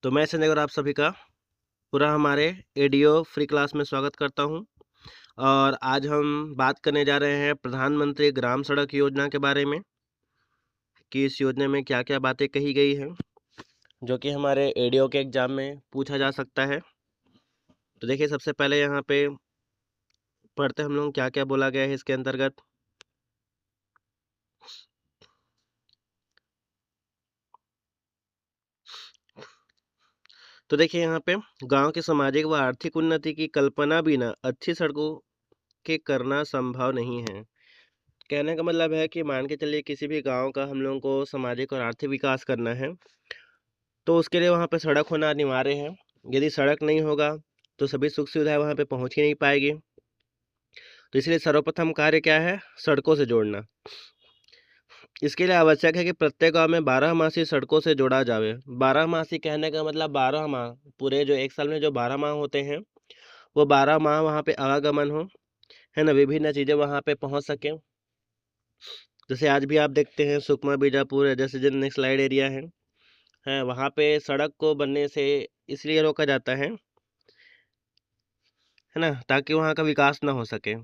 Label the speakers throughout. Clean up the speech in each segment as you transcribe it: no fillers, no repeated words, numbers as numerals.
Speaker 1: तो मैं संजय और आप सभी का पूरा हमारे एडीओ फ्री क्लास में स्वागत करता हूं। और आज हम बात करने जा रहे हैं प्रधानमंत्री ग्राम सड़क योजना के बारे में कि इस योजना में क्या क्या बातें कही गई हैं जो कि हमारे एडीओ के एग्जाम में पूछा जा सकता है। तो देखिए, सबसे पहले यहाँ पे पढ़ते हम लोग क्या क्या बोला गया है इसके अंतर्गत। तो देखिए, यहाँ पे गांव की सामाजिक व आर्थिक उन्नति की कल्पना बिना अच्छी सड़कों के करना संभव नहीं है। कहने का मतलब है कि मान के चलिए किसी भी गांव का हम लोगों को सामाजिक और आर्थिक विकास करना है तो उसके लिए वहाँ पे सड़क होना अनिवार्य है। यदि सड़क नहीं होगा तो सभी सुख सुविधाएं वहाँ पे पहुँच ही नहीं पाएगी। तो इसलिए सर्वप्रथम कार्य क्या है? सड़कों से जोड़ना। इसके लिए आवश्यक है कि प्रत्येक गांव में 12 मासी सड़कों से जोड़ा जावे। 12 मासी कहने का मतलब 12 माह, पूरे जो एक साल में जो 12 माह होते हैं वो 12 माह वहाँ पे आवागमन हो, है ना, विभिन्न चीज़ें वहाँ पे पहुँच सकें। जैसे आज भी आप देखते हैं सुकमा बीजापुर जैसे जो नेक्स्ट एरिया है वहाँ पे सड़क को बनने से इसलिए रोका जाता है ना, ताकि वहाँ का विकास ना हो सके।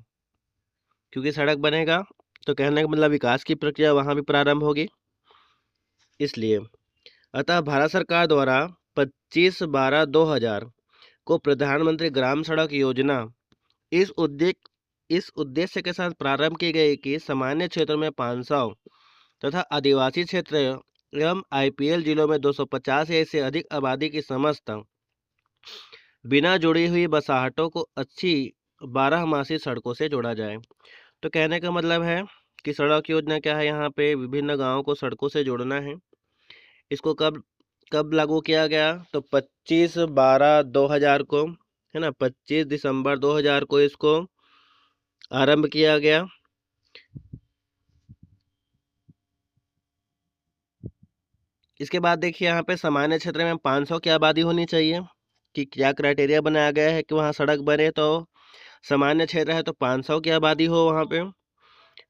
Speaker 1: क्योंकि सड़क बनेगा तो कहने का मतलब विकास की प्रक्रिया वहाँ भी प्रारंभ होगी, इसलिए। अतः भारत सरकार द्वारा 25/12/2000 को प्रधानमंत्री ग्राम सड़क योजना इस उद्देश्य के साथ प्रारंभ की गई कि सामान्य क्षेत्रों में 500 तथा आदिवासी क्षेत्र एवं आईपीएल जिलों में 250 या इससे अधिक आबादी की समस्त बिना जुड़ी हुई बसाहटों को अच्छी 12 मासी सड़कों से जोड़ा जाए। तो कहने का मतलब है कि सड़क योजना क्या है, यहाँ पे विभिन्न गांवों को सड़कों से जोड़ना है। इसको कब कब लागू किया गया? तो 25/12/2000 को, है ना, 25 दिसंबर 2000 को इसको आरंभ किया गया। इसके बाद देखिए, यहाँ पे सामान्य क्षेत्र में 500 की आबादी होनी चाहिए कि क्या क्राइटेरिया बनाया गया है कि वहाँ सड़क बने। तो सामान्य क्षेत्र है तो 500 की आबादी हो वहाँ पे,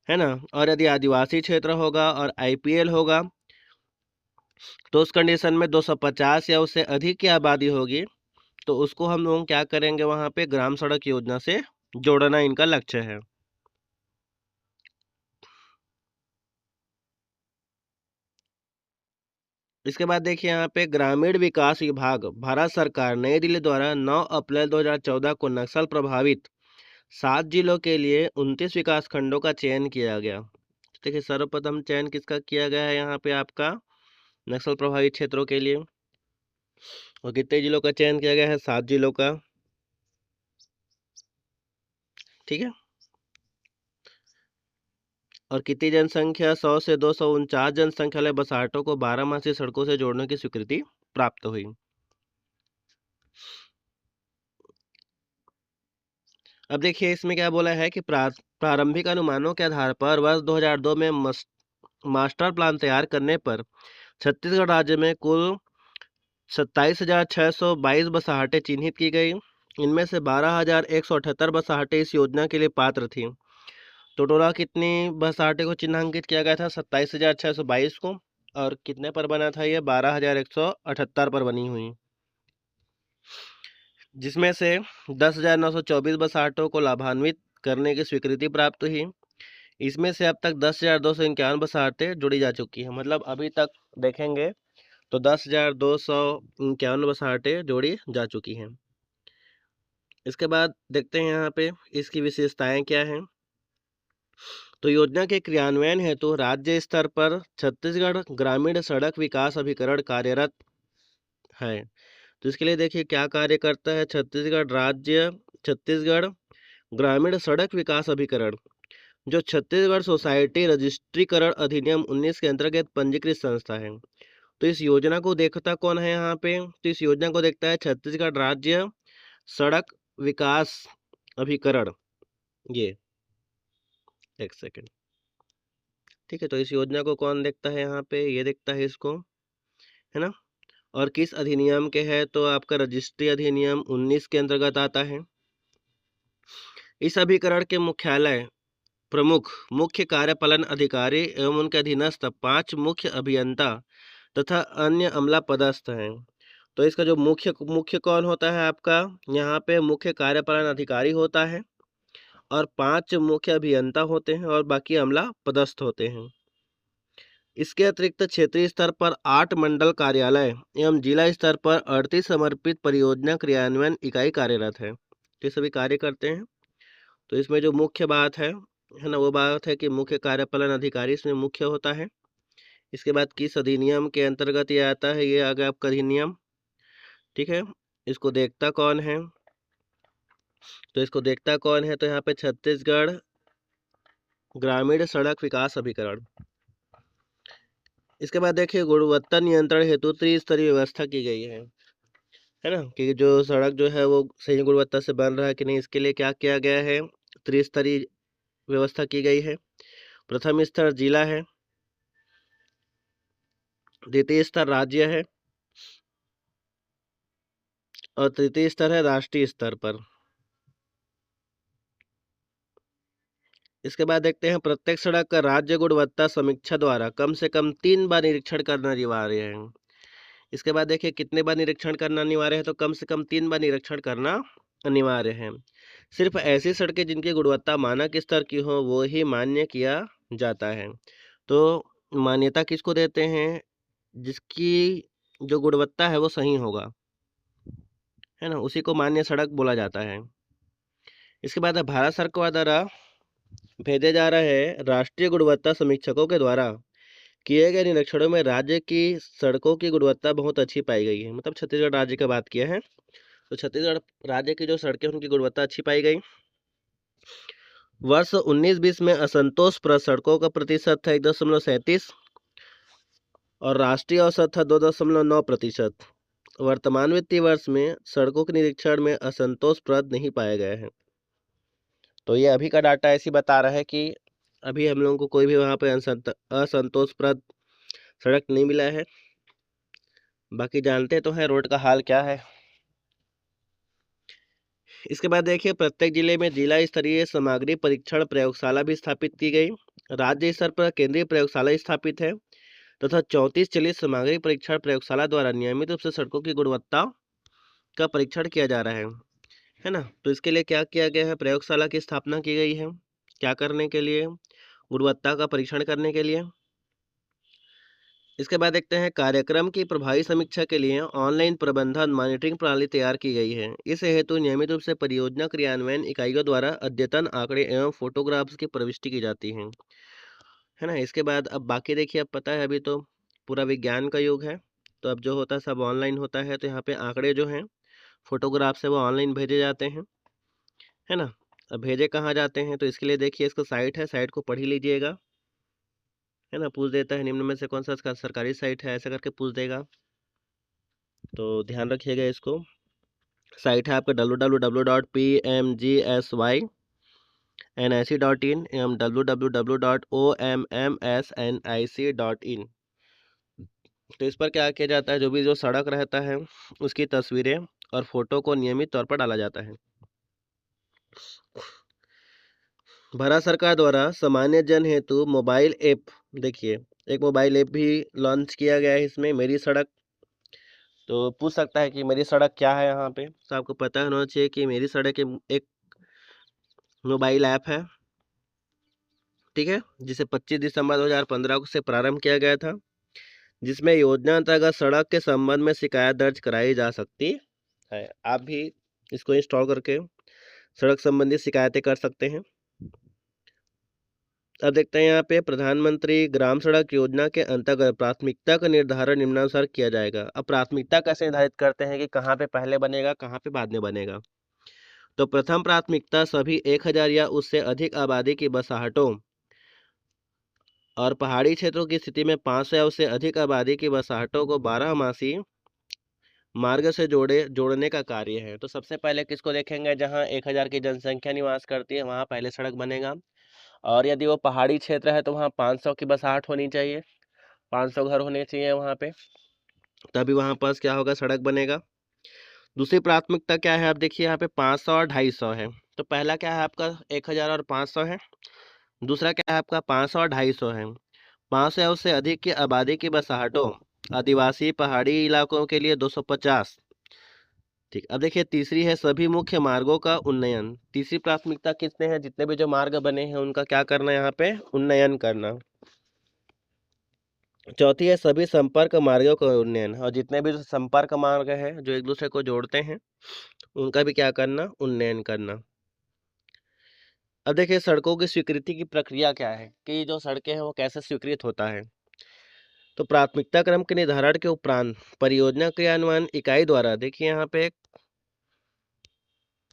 Speaker 1: है ना। और यदि आदिवासी क्षेत्र होगा और आईपीएल होगा तो उस कंडीशन में 250 या उससे अधिक की आबादी होगी तो उसको हम लोग क्या करेंगे, वहाँ पे ग्राम सड़क योजना से जोड़ना इनका लक्ष्य है। इसके बाद देखिए, यहाँ पे ग्रामीण विकास विभाग भारत सरकार नई दिल्ली द्वारा 9 अप्रैल 2014 को नक्सल प्रभावित 7 जिलों के लिए 29 विकास खंडों का चयन किया गया। देखिए, सर्वप्रथम चयन किसका किया गया है यहाँ पे? आपका नक्सल प्रभावित क्षेत्रों के लिए। और कितने जिलों का चयन किया गया है? 7 जिलों का। ठीक है। और कितनी जनसंख्या? 100 से 249 जनसंख्या वाले बसाहटों को 12 मासी सड़कों से जोड़ने की स्वीकृति प्राप्त हुई। अब देखिए, इसमें क्या बोला है कि प्रारंभिक अनुमानों के आधार पर वर्ष 2002 में मास्टर प्लान तैयार करने पर छत्तीसगढ़ राज्य में कुल 27,622 बसाहटें चिन्हित की गई। इनमें से 12,178 बसाहटें इस योजना के लिए पात्र थीं। तो टोटल कितनी बसाहटें को चिन्हांकित किया गया था? 27,622 को। और कितने पर बना था ये? 12,178 पर बनी हुई, जिसमें से 10,924 बसाहटों को लाभान्वित करने की स्वीकृति प्राप्त हुई। इसमें से अब तक 10,251 बसाहटें जुड़ी जा चुकी हैं। मतलब अभी तक देखेंगे तो 10,251 बसाहटें जोड़ी जा चुकी हैं। इसके बाद देखते हैं यहाँ पे इसकी विशेषताएं क्या हैं। तो योजना के क्रियान्वयन हेतु राज्य स्तर पर छत्तीसगढ़ ग्रामीण सड़क विकास अभिकरण कार्यरत है। तो इसके लिए देखिए क्या कार्य करता है छत्तीसगढ़ ग्रामीण सड़क विकास अभिकरण, जो छत्तीसगढ़ सोसाइटी रजिस्ट्रीकरण अधिनियम 19 के अंतर्गत पंजीकृत संस्था है। तो इस योजना को देखता कौन है यहाँ पे? तो इस योजना को देखता है छत्तीसगढ़ राज्य सड़क विकास अभिकरण। ये एक सेकेंड, ठीक है। तो इस योजना को कौन देखता है यहाँ पे? ये देखता है इसको, है ना। और किस अधिनियम के है? तो आपका रजिस्ट्री अधिनियम 19 के अंतर्गत आता है। इस अभिकरण के मुख्यालय प्रमुख मुख्य कार्यपालन अधिकारी एवं उनके अधीनस्थ 5 मुख्य अभियंता तथा अन्य अमला पदस्थ हैं। तो इसका जो मुख्य मुख्य कौन होता है आपका, यहाँ पे मुख्य कार्यपालन अधिकारी होता है और 5 मुख्य अभियंता होते हैं और बाकी अमला पदस्थ होते हैं। इसके अतिरिक्त क्षेत्रीय स्तर पर 8 मंडल कार्यालय एवं जिला स्तर पर 38 समर्पित परियोजना क्रियान्वयन इकाई कार्यरत है। तो ये सभी कार्य करते हैं। तो इसमें जो मुख्य बात है ना, वो बात है कि मुख्य कार्यपालन अधिकारी इसमें मुख्य होता है। इसके बाद किस अधिनियम के अंतर्गत ये आता है, ये आ गया आपका अधिनियम, ठीक है। इसको देखता कौन है, तो इसको देखता कौन है, तो यहाँ पे छत्तीसगढ़ ग्रामीण सड़क विकास अभिकरण। इसके बाद देखिए गुणवत्ता नियंत्रण हेतु त्रिस्तरीय व्यवस्था की गई है ना, कि जो सड़क जो है वो सही गुणवत्ता से बन रहा है कि नहीं, इसके लिए क्या किया गया है, त्रिस्तरीय व्यवस्था की गई है। प्रथम स्तर जिला है, द्वितीय स्तर राज्य है और तृतीय स्तर है राष्ट्रीय स्तर पर। इसके बाद देखते हैं प्रत्येक सड़क का राज्य गुणवत्ता समीक्षा द्वारा कम से कम 3 बार निरीक्षण करना अनिवार्य है। इसके बाद देखिए कितने बार निरीक्षण करना अनिवार्य है, तो कम से कम 3 बार निरीक्षण करना अनिवार्य है। सिर्फ ऐसी सड़कें जिनकी गुणवत्ता मानक स्तर की हो वो ही मान्य किया जाता है। तो मान्यता किसको देते हैं, जिसकी जो गुणवत्ता है वो सही होगा, है ना, उसी को मान्य सड़क बोला जाता है। इसके बाद भारत सरकार द्वारा भेजे जा रहे राष्ट्रीय गुणवत्ता समीक्षकों के द्वारा किए गए निरीक्षणों में राज्य की सड़कों की गुणवत्ता बहुत अच्छी पाई गई है। मतलब छत्तीसगढ़ राज्य की बात किया है, तो छत्तीसगढ़ राज्य की जो सड़कें उनकी गुणवत्ता अच्छी पाई गई। वर्ष 19-20 में असंतोषप्रद सड़कों का प्रतिशत था 1.37 और राष्ट्रीय औसत था 2.9%। वर्तमान वित्तीय वर्ष में सड़कों के निरीक्षण में असंतोषप्रद नहीं पाया गया है। तो ये अभी का डाटा ऐसी बता रहा है कि अभी हम लोगों को कोई भी वहाँ पे असंतोषप्रद सड़क नहीं मिला है। बाकी जानते तो है रोड का हाल क्या है। इसके बाद देखिए प्रत्येक जिले में जिला स्तरीय सामग्री परीक्षण प्रयोगशाला भी स्थापित की गई। राज्य स्तर पर केंद्रीय प्रयोगशाला स्थापित है तथा 34 चलित सामग्री परीक्षण प्रयोगशाला द्वारा नियमित रूप से सड़कों की गुणवत्ता का परीक्षण किया जा रहा है ना। तो इसके लिए क्या किया गया है, प्रयोगशाला की स्थापना की गई है, क्या करने के लिए, गुणवत्ता का परीक्षण करने के लिए। इसके बाद देखते हैं कार्यक्रम की प्रभावी समीक्षा के लिए ऑनलाइन प्रबंधन मॉनिटरिंग प्रणाली तैयार की गई है। इस हेतु नियमित रूप से परियोजना क्रियान्वयन इकाइयों द्वारा अद्यतन आंकड़े एवं फोटोग्राफ्स की प्रविष्टि की जाती है ना। इसके बाद अब बाकी देखिए, अब पता है अभी तो पूरा विज्ञान का युग है, तो अब जो होता है सब ऑनलाइन होता है। तो यहाँ पे आंकड़े जो हैं फोटोग्राफ्स है वो ऑनलाइन भेजे जाते हैं, है ना। अब भेजे कहाँ जाते हैं, तो इसके लिए देखिए इसका साइट है, साइट को पढ़ ही लीजिएगा, है ना। पूछ देता है निम्न में से कौन सा इसका सरकारी साइट है, ऐसा करके पूछ देगा, तो ध्यान रखिएगा इसको। साइट है आपका www.pmgsy.nic.in एवं www.ommsnic.in। तो इस पर क्या किया जाता है, जो भी जो सड़क रहता है उसकी तस्वीरें और फोटो को नियमित तौर पर डाला जाता है। भारत सरकार द्वारा सामान्य जन हेतु मोबाइल ऐप, देखिए एक मोबाइल ऐप भी लॉन्च किया गया है इसमें, मेरी सड़क। तो पूछ सकता है कि मेरी सड़क क्या है, यहाँ पे तो आपको पता होना चाहिए कि मेरी सड़क एक मोबाइल ऐप है, ठीक है, जिसे 25 दिसंबर 2015 से प्रारंभ किया गया था, जिसमें योजना अंतर्गत सड़क के संबंध में शिकायत दर्ज कराई जा सकती है। आप भी इसको इंस्टॉल करके सड़क संबंधी शिकायतें कर सकते हैं। अब देखते हैं यहाँ पे प्रधानमंत्री ग्राम सड़क योजना के अंतर्गत प्राथमिकता का निर्धारण निम्नानुसार किया जाएगा। अब प्राथमिकता कैसे निर्धारित करते हैं कि कहाँ पे पहले बनेगा, कहाँ पे बाद में बनेगा। तो प्रथम प्राथमिकता सभी 1000 या उससे अधिक आबादी की बसाहटों और पहाड़ी क्षेत्रों की स्थिति में 500 या उससे अधिक आबादी की बसाहटों को 12मासी मार्ग से जोड़ने का कार्य है। तो सबसे पहले किसको देखेंगे, जहाँ 1000 की जनसंख्या निवास करती है वहाँ पहले सड़क बनेगा। और यदि वो पहाड़ी क्षेत्र है तो वहाँ 500 की बसाहट होनी चाहिए, 500 घर होने चाहिए वहाँ पे, तभी वहाँ पास क्या होगा, सड़क बनेगा। दूसरी प्राथमिकता क्या है, आप देखिए यहाँ पे 500 और 250 है। तो पहला क्या है आपका 1000 और 500 है, दूसरा क्या है आपका 500 और 250 है। 500 या उससे अधिक की आबादी की बसाहटों आदिवासी पहाड़ी इलाकों के लिए 250। ठीक, अब देखिए तीसरी है सभी मुख्य मार्गों का उन्नयन। तीसरी प्राथमिकता किसने है, जितने भी जो मार्ग बने हैं उनका क्या करना है, यहाँ पे उन्नयन करना। चौथी है सभी संपर्क मार्गों का उन्नयन, और जितने भी जो संपर्क मार्ग है जो एक दूसरे को जोड़ते हैं उनका भी क्या करना, उन्नयन करना। अब देखिए सड़कों की स्वीकृति की प्रक्रिया क्या है, कि जो सड़कें हैं वो कैसे स्वीकृत होता है। तो प्राथमिकता क्रम के निर्धारण के उपरांत परियोजना क्रियान्वयन इकाई द्वारा, देखिए यहाँ पे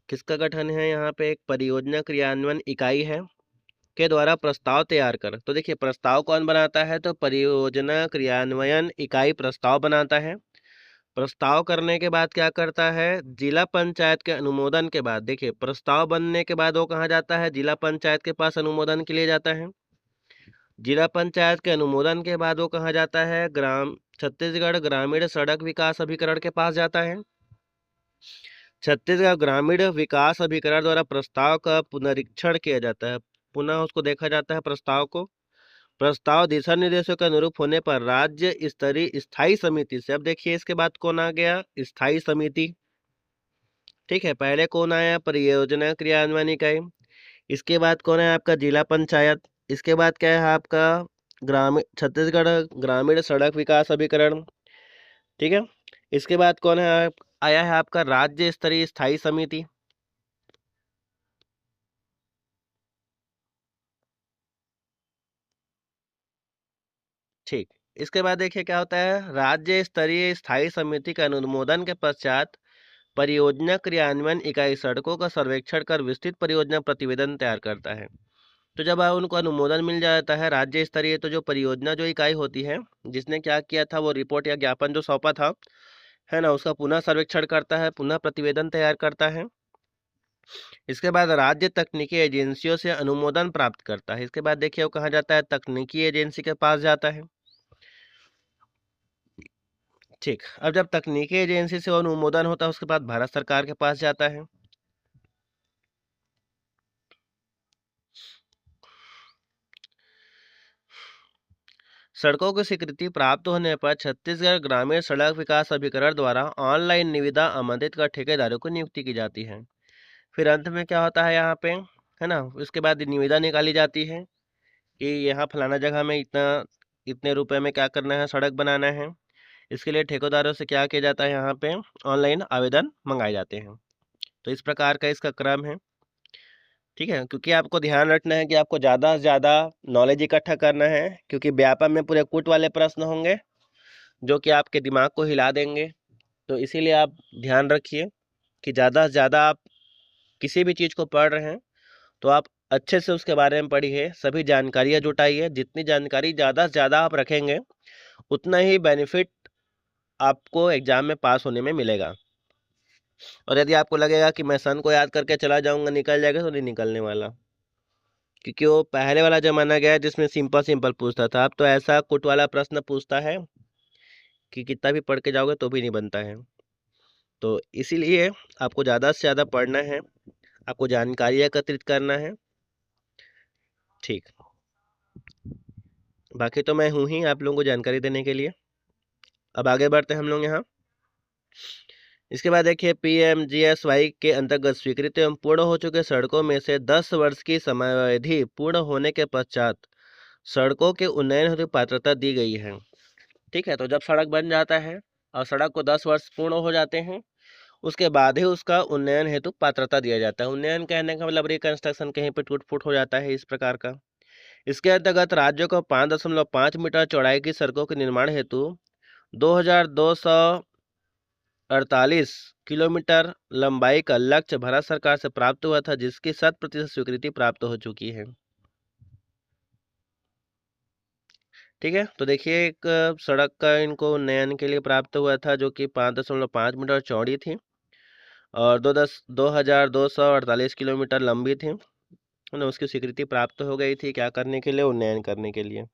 Speaker 1: किसका गठन है, यहाँ पे एक परियोजना क्रियान्वयन इकाई है के द्वारा प्रस्ताव तैयार कर। तो देखिए प्रस्ताव कौन बनाता है, तो परियोजना क्रियान्वयन इकाई प्रस्ताव बनाता है। प्रस्ताव करने के बाद क्या करता है, जिला पंचायत के अनुमोदन के बाद, देखिए प्रस्ताव बनने के बाद वो कहाँ जाता है, जिला पंचायत के पास अनुमोदन के लिए जाता है। जिला पंचायत के अनुमोदन के बाद वो कहाँ जाता है, छत्तीसगढ़ ग्रामीण सड़क विकास अभिकरण के पास जाता है। छत्तीसगढ़ ग्रामीण विकास अभिकरण द्वारा प्रस्ताव का पुनरीक्षण किया जाता है, पुनः उसको देखा जाता है प्रस्ताव को। प्रस्ताव दिशा निर्देशों के अनुरूप होने पर राज्य स्तरीय स्थायी समिति से, अब देखिए इसके बाद कौन आ गया, स्थायी समिति। ठीक है, पहले कौन आया, परियोजना क्रियान्वयन इकाई। इसके बाद कौन है आपका, जिला पंचायत। इसके बाद क्या है आपका, ग्रामीण छत्तीसगढ़ ग्रामीण सड़क विकास अभिकरण। ठीक है, इसके बाद कौन है आया है आपका राज्य स्तरीय स्थायी समिति। ठीक, इसके बाद देखिए क्या होता है, राज्य स्तरीय स्थायी समिति के अनुमोदन के पश्चात परियोजना क्रियान्वयन इकाई सड़कों का सर्वेक्षण कर विस्तृत परियोजना प्रतिवेदन तैयार करता है। तो जब उनको अनुमोदन मिल जाता है राज्य स्तरीय, तो जो परियोजना जो इकाई होती है जिसने क्या किया था, वो रिपोर्ट या ज्ञापन जो सौंपा था है ना, उसका पुनः सर्वेक्षण करता है, पुनः प्रतिवेदन तैयार करता है। इसके बाद राज्य तकनीकी एजेंसियों से अनुमोदन प्राप्त करता है। इसके बाद देखिए वो कहाँ जाता है, तकनीकी एजेंसी के पास जाता है। ठीक, अब जब तकनीकी एजेंसी से अनुमोदन होता है उसके बाद भारत सरकार के पास जाता है। सड़कों की स्वीकृति प्राप्त होने पर छत्तीसगढ़ ग्रामीण सड़क विकास अभिकरण द्वारा ऑनलाइन निविदा आमंत्रित कर ठेकेदारों को नियुक्ति की जाती है। फिर अंत में क्या होता है यहाँ पे, है ना, उसके बाद निविदा निकाली जाती है कि यहाँ फलाना जगह में इतना इतने रुपए में क्या करना है, सड़क बनाना है। इसके लिए ठेकेदारों से क्या किया जाता है, यहाँ पे ऑनलाइन आवेदन मंगाए जाते हैं। तो इस प्रकार का इसका क्रम है। ठीक है, क्योंकि आपको ध्यान रखना है कि आपको ज़्यादा से ज़्यादा नॉलेज इकट्ठा करना है, क्योंकि व्यापम में पूरे कूट वाले प्रश्न होंगे जो कि आपके दिमाग को हिला देंगे। तो इसीलिए आप ध्यान रखिए कि ज़्यादा से ज़्यादा आप किसी भी चीज़ को पढ़ रहे हैं तो आप अच्छे से उसके बारे में पढ़िए, सभी जानकारियाँ जुटाइए। जितनी जानकारी ज़्यादा से ज़्यादा आप रखेंगे उतना ही बेनिफिट आपको एग्जाम में पास होने में मिलेगा। और यदि आपको लगेगा कि मैं सन को याद करके चला जाऊंगा निकल जाएगा, तो नहीं निकलने वाला, क्योंकि वो पहले वाला जमाना गया है जिसमें सिंपल सिंपल पूछता था। अब तो ऐसा कुट वाला प्रश्न पूछता है कि कितना भी पढ़ के जाओगे तो भी नहीं बनता है। तो इसीलिए आपको ज़्यादा से ज़्यादा पढ़ना है, आपको जानकारी एकत्रित करना है। ठीक, बाकी तो मैं हूँ ही आप लोगों को जानकारी देने के लिए। अब आगे बढ़ते हैं हम लोग यहाँ। इसके बाद देखिए PMGSY के अंतर्गत स्वीकृत एवं पूर्ण हो चुके सड़कों में से 10 वर्ष की समयावधि पूर्ण होने के पश्चात सड़कों के उन्नयन हेतु पात्रता दी गई है। ठीक है, तो जब सड़क बन जाता है और सड़क को 10 वर्ष पूर्ण हो जाते हैं उसके बाद ही उसका उन्नयन हेतु पात्रता दिया जाता है। उन्नयन कहने का मतलब रिकंस्ट्रक्शन, कहीं पर टूट फूट हो जाता है, इस प्रकार का। इसके अंतर्गत राज्यों को 5.5 मीटर चौड़ाई की सड़कों के निर्माण हेतु 2248 किलोमीटर लंबाई का लक्ष्य भारत सरकार से प्राप्त हुआ था, जिसकी 100% स्वीकृति प्राप्त हो चुकी है। ठीक है, तो देखिए एक सड़क का इनको उन्नयन के लिए प्राप्त हुआ था जो कि 5.5 मीटर चौड़ी थी और 2248 लंबी थी, है ना। उसकी स्वीकृति प्राप्त हो गई थी, क्या करने के लिए, उन्नयन करने के लिए।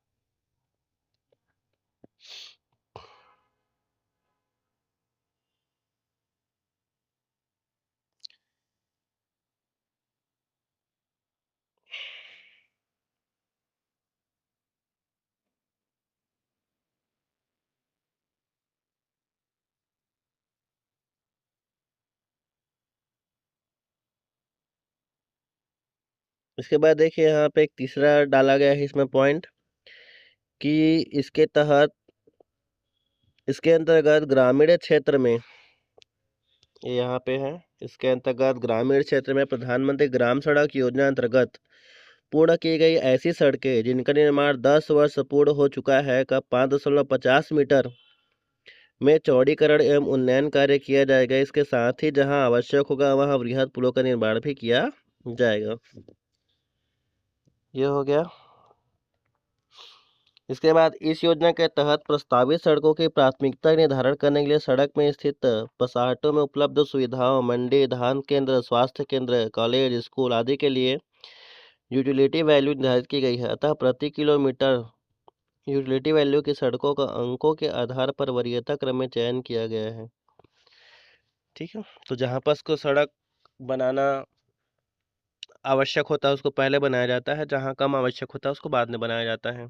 Speaker 1: इसके बाद देखिए यहाँ पे एक तीसरा डाला गया है इसमें पॉइंट कि इसके तहत इसके अंतर्गत ग्रामीण क्षेत्र में, ये यहाँ पे है, इसके अंतर्गत ग्रामीण क्षेत्र में प्रधानमंत्री ग्राम सड़क योजना अंतर्गत पूर्ण की गई ऐसी सड़कें जिनका निर्माण 10 वर्ष पूर्ण हो चुका है का 5.50 मीटर में चौड़ीकरण एवं उन्नयन कार्य किया जाएगा। इसके साथ ही जहां आवश्यक होगा वहां वृहद पुलों का निर्माण भी किया जाएगा। ये हो गया। इसके बाद इस योजना के तहत प्रस्तावित सड़कों की प्राथमिकता निर्धारण करने के लिए सड़क में स्थित पसाहटों में उपलब्ध सुविधाओं, मंडी, धान केंद्र, स्वास्थ्य केंद्र, कॉलेज, स्कूल आदि के लिए यूटिलिटी वैल्यू निर्धारित की गई है। अतः प्रति किलोमीटर यूटिलिटी वैल्यू की सड़कों का अंकों के आधार पर वरीयता क्रम में चयन किया गया है। ठीक है, तो जहाँ पर उसको सड़क बनाना आवश्यक होता है उसको पहले बनाया जाता है, जहाँ कम आवश्यक होता है उसको बाद में बनाया जाता है।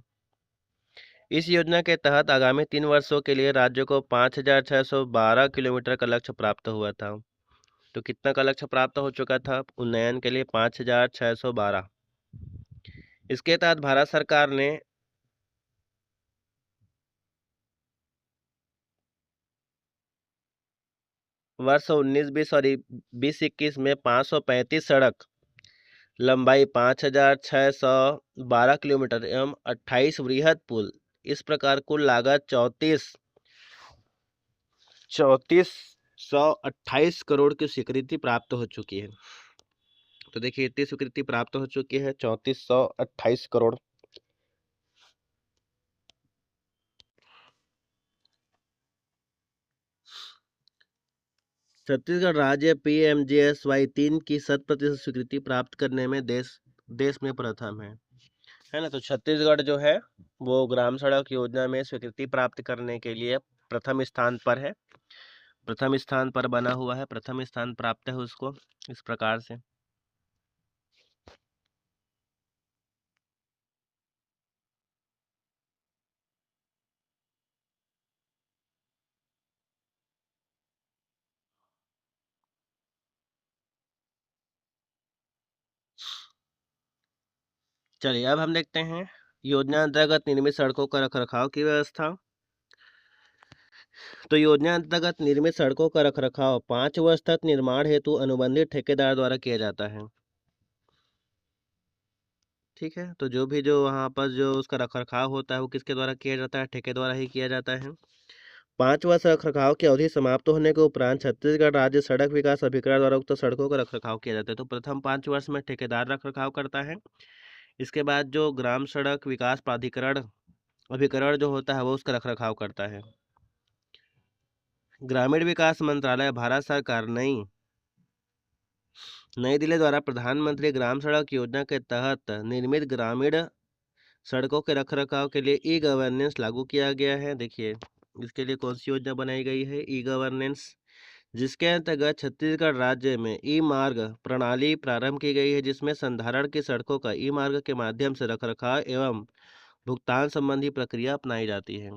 Speaker 1: इस योजना के तहत आगामी 3 वर्षों के लिए राज्य को 5,612 किलोमीटर का लक्ष्य प्राप्त हुआ था। तो कितना का लक्ष्य प्राप्त हो चुका था उन्नयन के लिए? 5,612। इसके तहत भारत सरकार ने वर्ष 19-20 और 20-21 में 535 सड़क लंबाई 5,612 किलोमीटर एवं 28 वृहद पुल, इस प्रकार कुल लागत 3428 करोड़ की स्वीकृति प्राप्त हो चुकी है। तो देखिए इतनी स्वीकृति प्राप्त हो चुकी है, 3428 करोड़। छत्तीसगढ़ राज्य PMGSY 3 की 100% स्वीकृति प्राप्त करने में देश में प्रथम है ना। तो छत्तीसगढ़ जो है वो ग्राम सड़क योजना में स्वीकृति प्राप्त करने के लिए प्रथम स्थान पर है, प्रथम स्थान पर बना हुआ है, प्रथम स्थान प्राप्त है उसको इस प्रकार से। चलिए अब हम देखते हैं योजना अंतर्गत निर्मित सड़कों का रखरखाव की व्यवस्था। तो योजना अंतर्गत निर्मित सड़कों का रखरखाव 5 वर्ष तक निर्माण हेतु अनुबंधित ठेकेदार द्वारा किया जाता है। ठीक है, तो जो वहाँ पर जो उसका रखरखाव होता है वो किसके द्वारा किया जाता है? ठेके द्वारा ही किया जाता है। 5 वर्ष रखरखाव की अवधि समाप्त होने के उपरांत छत्तीसगढ़ राज्य सड़क विकास अभिकरण द्वारा उक्त सड़कों का रखरखाव किया जाता है। तो प्रथम 5 वर्ष में ठेकेदार रखरखाव करता है। इसके बाद जो ग्राम सड़क विकास प्राधिकरण अभिकरण जो होता है वो उसका रखरखाव करता है। ग्रामीण विकास मंत्रालय भारत सरकार नई दिल्ली द्वारा प्रधानमंत्री ग्राम सड़क योजना के तहत निर्मित ग्रामीण सड़कों के रखरखाव के लिए ई गवर्नेंस लागू किया गया है। देखिए इसके लिए कौन सी योजना बनाई गई है? ई गवर्नेंस, जिसके अंतर्गत छत्तीसगढ़ राज्य में ई मार्ग प्रणाली प्रारंभ की गई है, जिसमें संधारण की सड़कों का ई मार्ग के माध्यम से रखरखाव एवं भुगतान संबंधी प्रक्रिया अपनाई जाती है।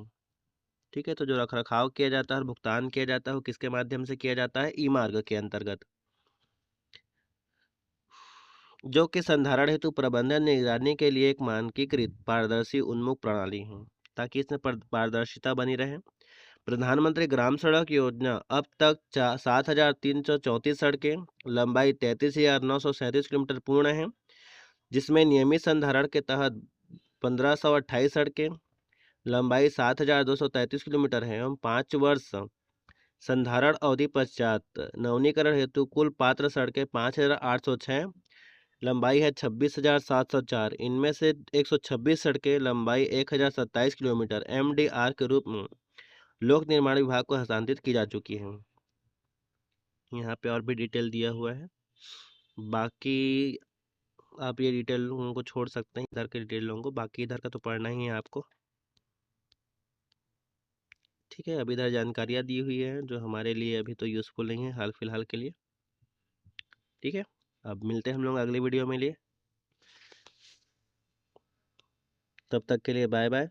Speaker 1: ठीक है, तो जो रखरखाव किया जाता है और भुगतान किया जाता है वो किसके माध्यम से किया जाता है? ई मार्ग के अंतर्गत, जो कि संधारण हेतु प्रबंधन निगरानी के लिए एक मानकीकृत पारदर्शी उन्मुख प्रणाली है, ताकि इसमें पारदर्शिता बनी रहे। प्रधानमंत्री ग्राम सड़क योजना अब तक 7,334 सड़कें लंबाई 33,937 किलोमीटर पूर्ण है, जिसमें नियमित संधारण के तहत 1,528 सड़कें लंबाई 7,233 किलोमीटर है एवं 5 वर्ष संधारण अवधि पश्चात नवीनीकरण हेतु कुल पात्र सड़कें 5,806 लंबाई है 26,704। इनमें से 126 सड़कें लंबाई 1,027 किलोमीटर MDR के रूप में लोक निर्माण विभाग को हस्तांतरित की जा चुकी है। यहाँ पे और भी डिटेल दिया हुआ है, बाकी आप ये डिटेल लोगों को छोड़ सकते हैं, इधर के डिटेल लोगों को, बाकी इधर का तो पढ़ना ही है आपको। ठीक है, अब इधर जानकारियाँ दी हुई है जो हमारे लिए अभी तो यूज़फुल नहीं है हाल फिलहाल के लिए। ठीक है, अब मिलते हैं हम लोग अगली वीडियो में लिए, तब तक के लिए बाय बाय।